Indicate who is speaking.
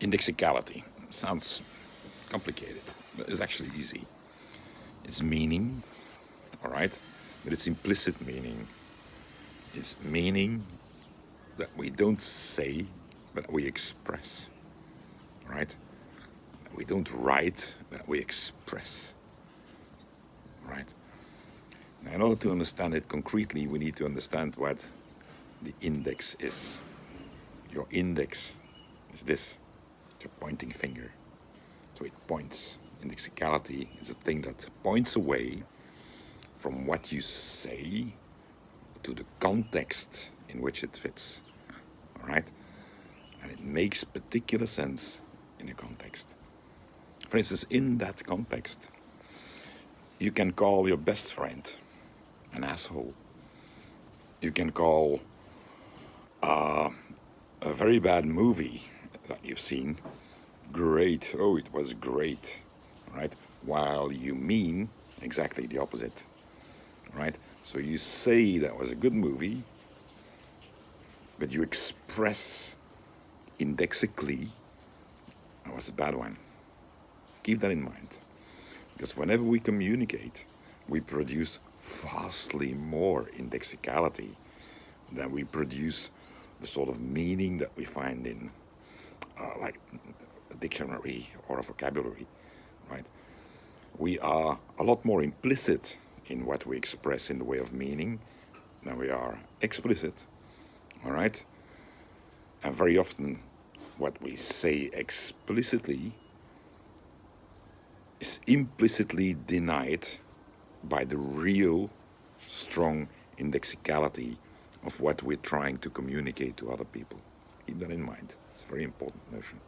Speaker 1: Indexicality sounds complicated, but it's actually easy. It's meaning, all right? But it's implicit meaning. It's meaning that we don't say, but we express, all right? We don't write, but we express, right? Now, in order to understand it concretely, we need to understand what the index is. Your index is this. It's your pointing finger. So it points. Indexicality is a thing that points away from what you say to the context in which it fits. All right? And it makes particular sense in a context. For instance, in that context, you can call your best friend an asshole. You can call a very bad movie that you've seen great. Oh, it was great, right? While you mean exactly the opposite, right? So you say that was a good movie, but you express indexically that was a bad one. Keep that in mind, because whenever we communicate, we produce vastly more indexicality than we produce the sort of meaning that we find in like a dictionary or a vocabulary, right? We are a lot more implicit in what we express in the way of meaning than we are explicit, all right? And very often what we say explicitly is implicitly denied by the real strong indexicality of what we're trying to communicate to other people. Keep that in mind. It's a very important notion.